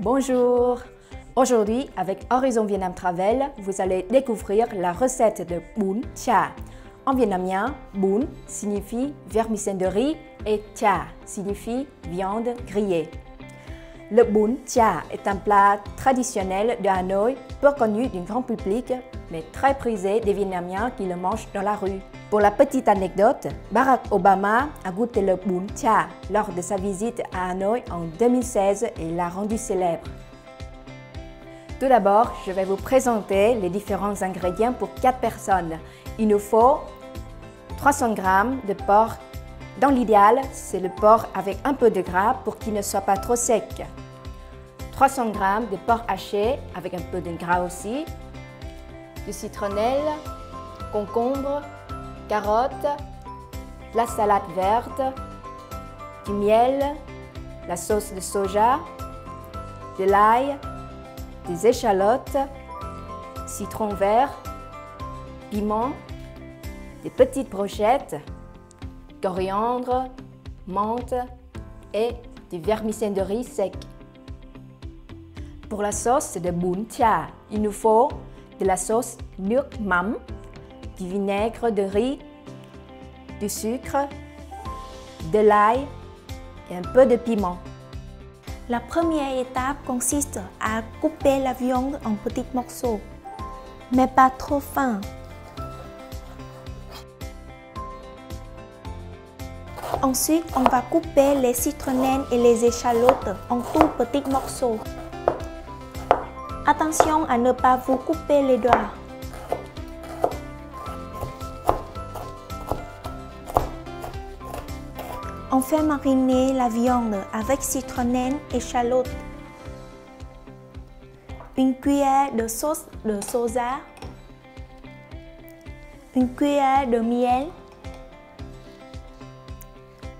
Bonjour! Aujourd'hui, avec Horizon Vietnam Travel, vous allez découvrir la recette de bún chả. En vietnamien, bún signifie vermicelle de riz et chả signifie viande grillée. Le bún chả est un plat traditionnel de Hanoï, peu connu du grand public, mais très prisé des Vietnamiens qui le mangent dans la rue. Pour la petite anecdote, Barack Obama a goûté le bún chả lors de sa visite à Hanoï en 2016 et l'a rendu célèbre. Tout d'abord, je vais vous présenter les différents ingrédients pour 4 personnes. Il nous faut 300 g de porc. Dans l'idéal, c'est le porc avec un peu de gras pour qu'il ne soit pas trop sec. 300 g de porc haché avec un peu de gras aussi. Du citronnelle, concombre, carottes, la salade verte, du miel, la sauce de soja, de l'ail, des échalotes, citron vert, piment, des petites brochettes, coriandre, menthe et du vermicelle de riz sec. Pour la sauce de bún chả, il nous faut de la sauce nước mắm, du vinaigre de riz, du sucre, de l'ail et un peu de piment. La première étape consiste à couper la viande en petits morceaux, mais pas trop fins. Ensuite, on va couper les citronnelles et les échalotes en tout petits morceaux. Attention à ne pas vous couper les doigts. On fait mariner la viande avec citronnelle et échalotes. Une cuillère de sauce de soja. Une cuillère de miel.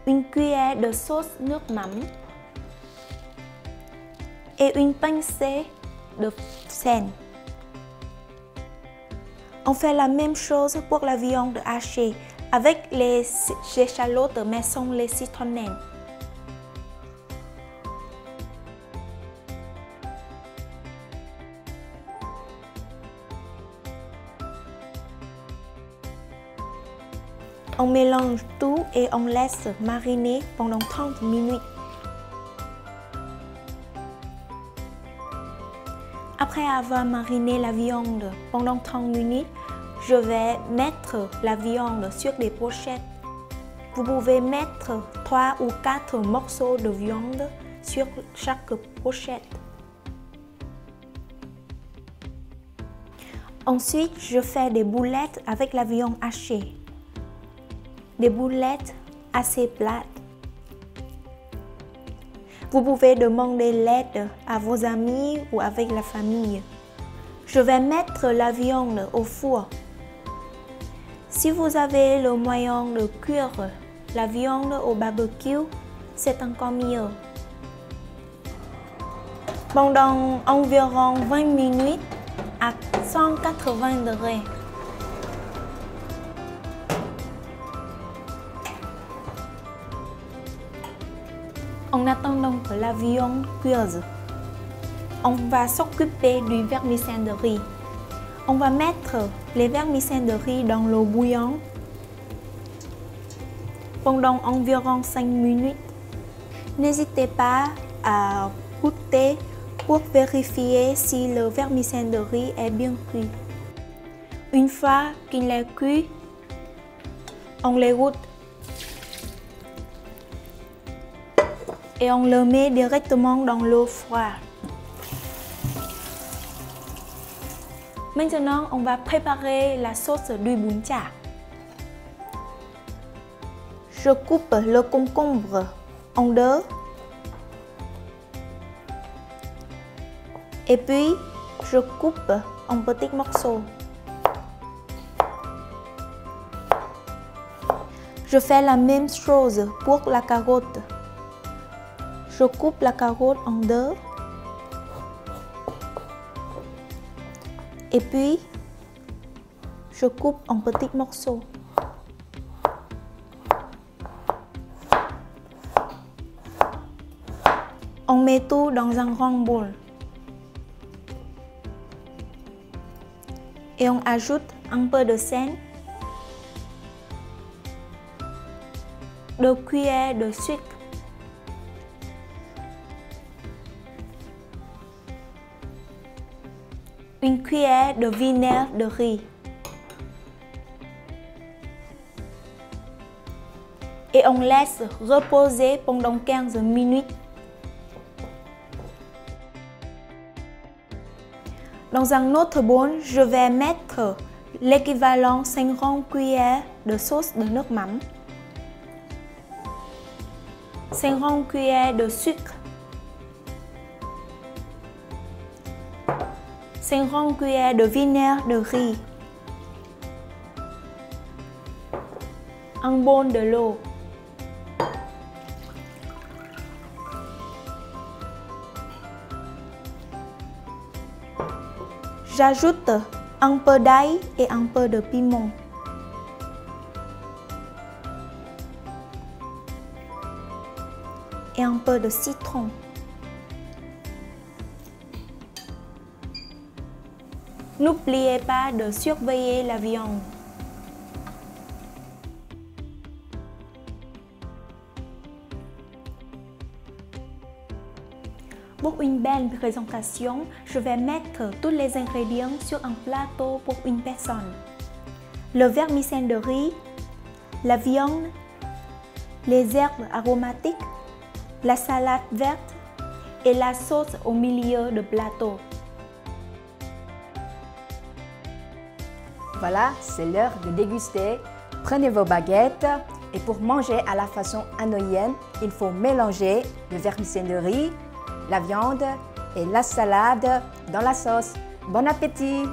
Une cuillère de sauce nước mắm. Et une pincée de sel. On fait la même chose pour la viande hachée avec les échalotes mais sans les citronnelles. On mélange tout et on laisse mariner pendant 30 minutes. Après avoir mariné la viande pendant 30 minutes, je vais mettre la viande sur des pochettes. Vous pouvez mettre 3 ou 4 morceaux de viande sur chaque pochette. Ensuite, je fais des boulettes avec la viande hachée. Des boulettes assez plates. Vous pouvez demander l'aide à vos amis ou avec la famille. Je vais mettre la viande au four. Si vous avez le moyen de cuire la viande au barbecue, c'est encore mieux. Pendant environ 20 minutes à 180 degrés. En attendant que la viande cuise, on va s'occuper du vermicelle de riz. On va mettre les vermicelles de riz dans l'eau bouillante pendant environ 5 minutes. N'hésitez pas à goûter pour vérifier si le vermicelle de riz est bien cuit. Une fois qu'il est cuit, on les goûte et on le met directement dans l'eau froide. Maintenant, on va préparer la sauce du bún chả. Je coupe le concombre en deux. Et puis, je coupe en petits morceaux. Je fais la même chose pour la carotte. Je coupe la carotte en deux. Et puis, je coupe en petits morceaux. On met tout dans un grand bol. Et on ajoute un peu de sel, 2 cuillères de sucre, une cuillère de vinaigre de riz et on laisse reposer pendant 15 minutes. Dans un autre bol, je vais mettre l'équivalent 50 cuillères de sauce de nước mắm, 50 cuillères de sucre, 50 cuillères de vinaigre de riz, un bol de l'eau, j'ajoute un peu d'ail et un peu de piment. Et un peu de citron. N'oubliez pas de surveiller la viande. Pour une belle présentation, je vais mettre tous les ingrédients sur un plateau pour une personne. Le vermicelle de riz, la viande, les herbes aromatiques, la salade verte et la sauce au milieu du plateau. Voilà, c'est l'heure de déguster. Prenez vos baguettes et pour manger à la façon hanoïenne, il faut mélanger le vermicelle de riz, la viande et la salade dans la sauce. Bon appétit!